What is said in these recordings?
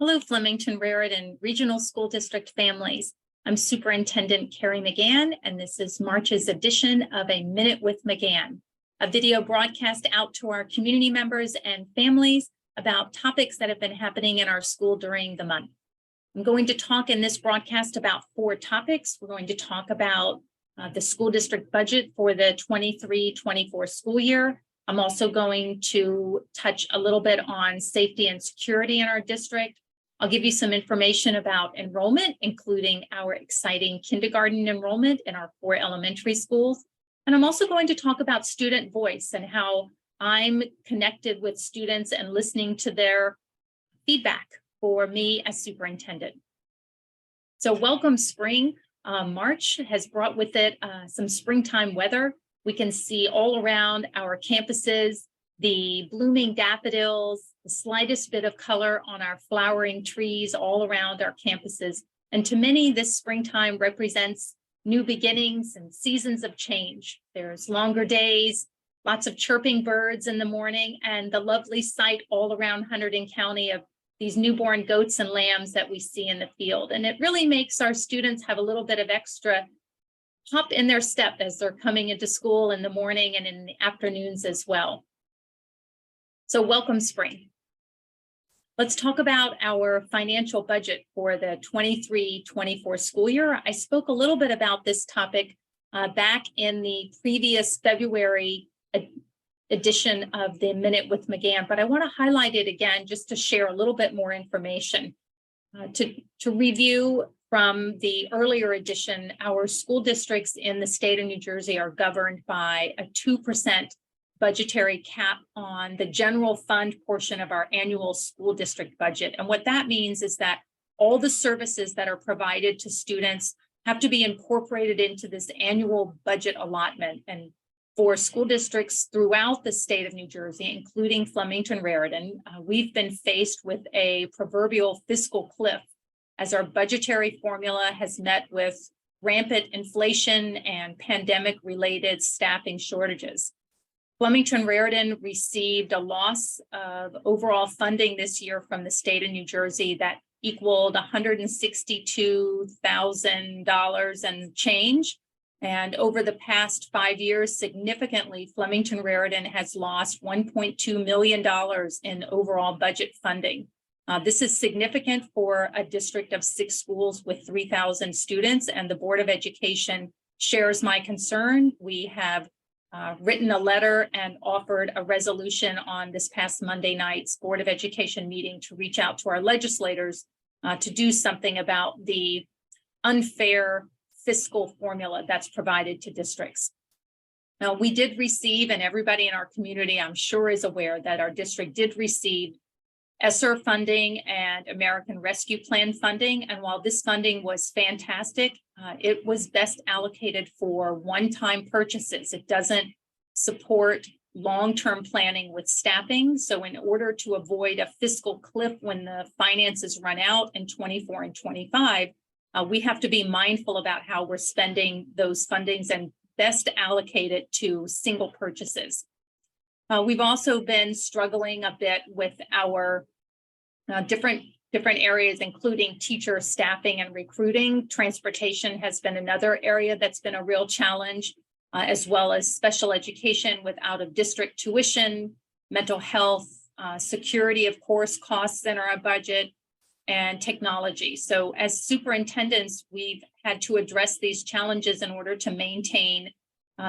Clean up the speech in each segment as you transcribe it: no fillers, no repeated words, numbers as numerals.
Hello, Flemington-Raritan Regional School District families. I'm Superintendent Carrie McGann, and this is March's edition of A Minute with McGann, a video broadcast out to our community members and families about topics that have been happening in our school during the month. I'm going to talk in this broadcast about 4 topics. We're going to talk about the school district budget for the 23-24 school year. I'm also going to touch a little bit on safety and security in our district. I'll give you some information about enrollment, including our exciting kindergarten enrollment in our 4 elementary schools. And I'm also going to talk about student voice and how I'm connected with students and listening to their feedback for me as superintendent. So welcome spring. March has brought with it some springtime weather. We can see all around our campuses the blooming daffodils, the slightest bit of color on our flowering trees all around our campuses. And to many, this springtime represents new beginnings and seasons of change. There's longer days, lots of chirping birds in the morning, and the lovely sight all around Hunterdon County of these newborn goats and lambs that we see in the field. And it really makes our students have a little bit of extra hop in their step as they're coming into school in the morning and in the afternoons as well. So welcome spring. Let's talk about our financial budget for the 23-24 school year. I spoke a little bit about this topic back in the previous February edition of the Minute with McGann, but I want to highlight it again just to share a little bit more information. To review from the earlier edition, our school districts in the state of New Jersey are governed by a 2% budgetary cap on the general fund portion of our annual school district budget. And what that means is that all the services that are provided to students have to be incorporated into this annual budget allotment. And for school districts throughout the state of New Jersey, including Flemington-Raritan, we've been faced with a proverbial fiscal cliff as our budgetary formula has met with rampant inflation and pandemic-related staffing shortages. Flemington-Raritan received a loss of overall funding this year from the state of New Jersey that equaled $162,000 and change. And over the past 5 years, significantly, Flemington-Raritan has lost $1.2 million in overall budget funding. This is significant for a district of 6 schools with 3,000 students, and the Board of Education shares my concern. We have written a letter and offered a resolution on this past Monday night's Board of Education meeting to reach out to our legislators to do something about the unfair fiscal formula that's provided to districts. Now, we did receive, and everybody in our community, I'm sure, is aware that our district did receive ESSER funding and American Rescue Plan funding. And while this funding was fantastic, it was best allocated for one-time purchases. It doesn't support long-term planning with staffing. So in order to avoid a fiscal cliff when the finances run out in 24 and 25, we have to be mindful about how we're spending those fundings and best allocate it to single purchases. We've also been struggling a bit with our different areas, including teacher staffing and recruiting. Transportation has been another area that's been a real challenge, as well as special education with out-of-district tuition, mental health, security, of course, costs in our budget, and technology. So as superintendents, we've had to address these challenges in order to maintain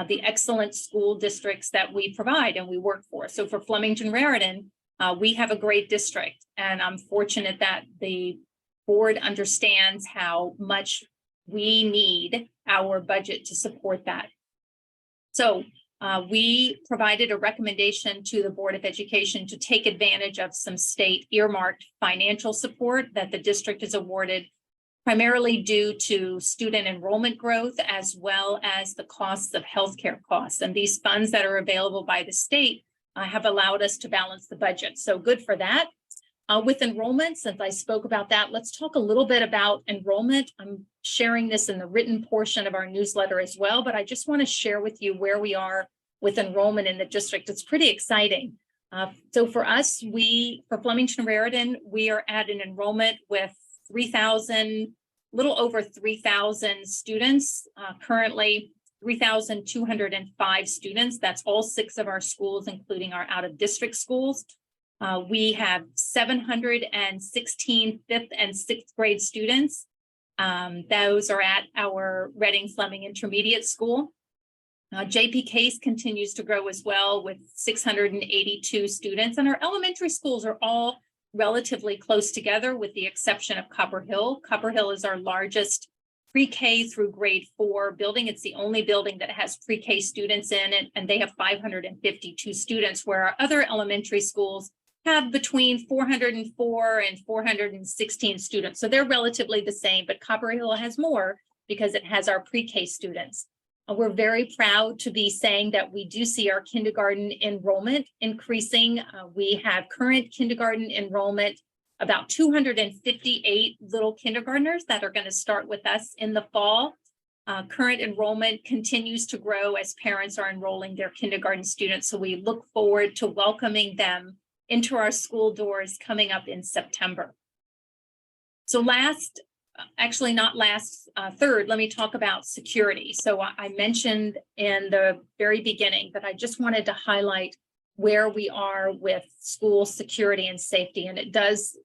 the excellent school districts that we provide and we work for. So for Flemington-Raritan, we have a great district, and I'm fortunate that the board understands how much we need our budget to support that. So we provided a recommendation to the Board of Education to take advantage of some state earmarked financial support that the district is awarded, primarily due to student enrollment growth, as well as the costs of healthcare costs. And these funds that are available by the state have allowed us to balance the budget. So good for that. With enrollment, since I spoke about that, let's talk a little bit about enrollment. I'm sharing this in the written portion of our newsletter as well, but I just want to share with you where we are with enrollment in the district. It's pretty exciting. So for us, for Flemington-Raritan, we are at an enrollment with 3,000, little over 3,000 students, currently 3,205 students. That's all 6 of our schools, including our out-of-district schools. We have 716 fifth and 6th grade students. Those are at our Reading Fleming Intermediate School. JP Case continues to grow as well with 682 students, and our elementary schools are all relatively close together with the exception of Copper Hill. Copper Hill is our largest pre-K through grade 4 building. It's the only building that has pre-K students in it, and they have 552 students, where our other elementary schools have between 404 and 416 students. So they're relatively the same, but Copper Hill has more because it has our pre-K students. We're very proud to be saying that we do see our kindergarten enrollment increasing. We have current kindergarten enrollment, about 258 little kindergartners that are going to start with us in the fall. Current enrollment continues to grow as parents are enrolling their kindergarten students. So we look forward to welcoming them into our school doors coming up in September. So third, let me talk about security. So I mentioned in the very beginning that I just wanted to highlight where we are with school security and safety, and it does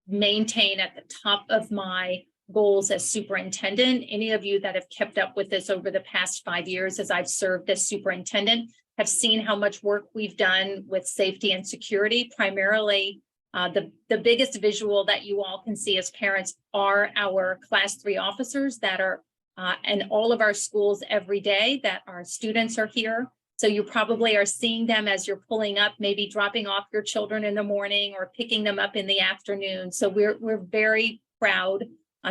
maintain at the top of my goals as superintendent. Any of you that have kept up with this over the past 5 years as I've served as superintendent have seen how much work we've done with safety and security. Primarily, the biggest visual that you all can see as parents are our class 3 officers that are in all of our schools every day, that our students are here. So you probably are seeing them as you're pulling up, maybe dropping off your children in the morning or picking them up in the afternoon. So we're very proud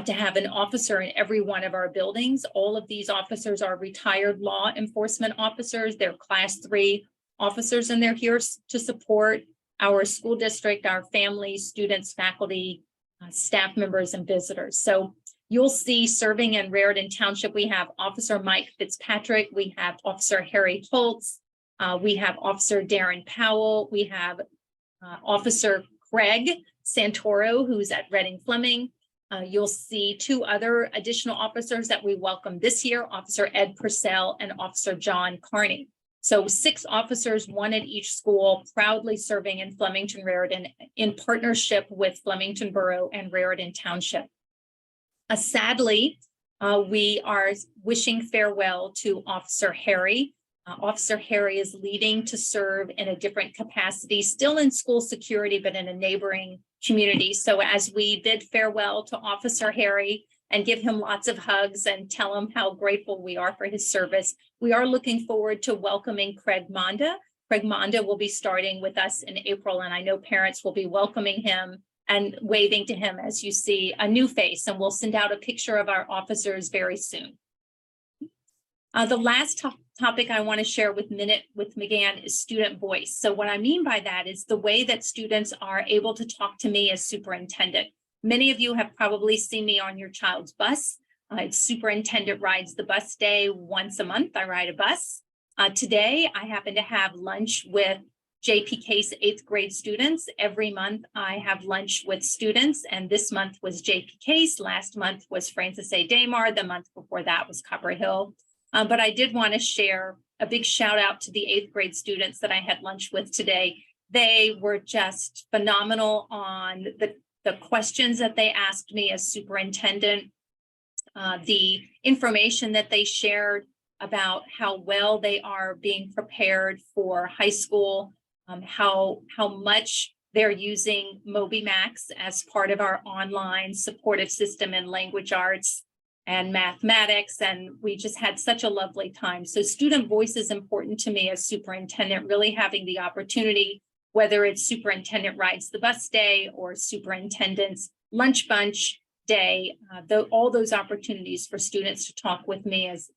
to have an officer in every one of our buildings. All of these officers are retired law enforcement officers. They're class 3 officers, and they're here to support our school district, our families, students, faculty, staff members, and visitors. So you'll see serving in Raritan Township, we have Officer Mike Fitzpatrick, we have Officer Harry Holtz, we have Officer Darren Powell, we have Officer Craig Santoro, who's at Reading Fleming. You'll see 2 other additional officers that we welcome this year, Officer Ed Purcell and Officer John Carney. So 6 officers, 1 at each school, proudly serving in Flemington-Raritan in partnership with Flemington Borough and Raritan Township. Sadly, we are wishing farewell to Officer Harry. Officer Harry is leaving to serve in a different capacity, still in school security, but in a neighboring community. So as we bid farewell to Officer Harry and give him lots of hugs and tell him how grateful we are for his service, we are looking forward to welcoming Craig Monda. Craig Monda will be starting with us in April, and I know parents will be welcoming him and waving to him as you see a new face, and we'll send out a picture of our officers very soon. The last topic I want to share with Minute with McGann is student voice. So what I mean by that is the way that students are able to talk to me as superintendent. Many of you have probably seen me on your child's bus. It's Superintendent Rides the Bus Day. Once a month, I ride a bus. Today, I happen to have lunch with JP Case 8th grade students. Every month, I have lunch with students, and this month was JP Case. Last month was Francis A. Damar. The month before that was Copper Hill. But I did want to share a big shout out to the 8th grade students that I had lunch with today. They were just phenomenal on the questions that they asked me as superintendent, the information that they shared about how well they are being prepared for high school, how much they're using MobyMax as part of our online supportive system in language arts and mathematics, and we just had such a lovely time. So student voice is important to me as superintendent, really having the opportunity, whether it's Superintendent Rides the Bus Day or Superintendent's Lunch Bunch Day, all those opportunities for students to talk with me as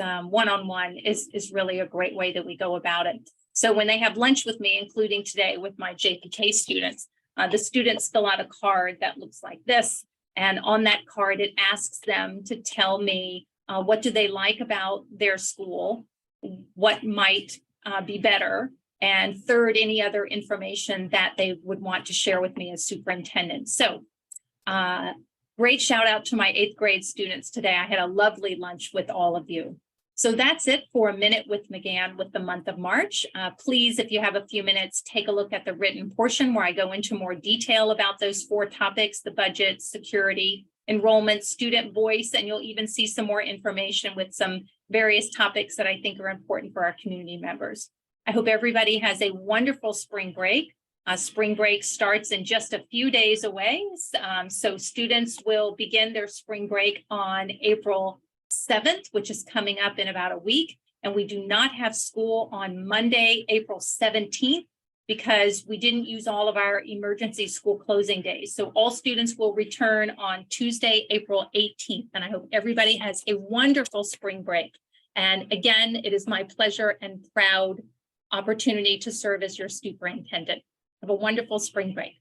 one-on-one is really a great way that we go about it. So when they have lunch with me, including today with my JPK students, the students fill out a card that looks like this. And on that card, it asks them to tell me what do they like about their school, what might be better, And third, any other information that they would want to share with me as superintendent. So great shout out to my 8th grade students today. I had a lovely lunch with all of you. So that's it for A Minute with McGann with the month of March. Please, if you have a few minutes, take a look at the written portion where I go into more detail about those 4 topics: the budget, security, enrollment, student voice, and you'll even see some more information with some various topics that I think are important for our community members. I hope everybody has a wonderful spring break. Spring break starts in just a few days away. So students will begin their spring break on April 7th, which is coming up in about a week. And we do not have school on Monday, April 17th, because we didn't use all of our emergency school closing days. So all students will return on Tuesday, April 18th. And I hope everybody has a wonderful spring break. And again, it is my pleasure and proud opportunity to serve as your superintendent. Have a wonderful spring break.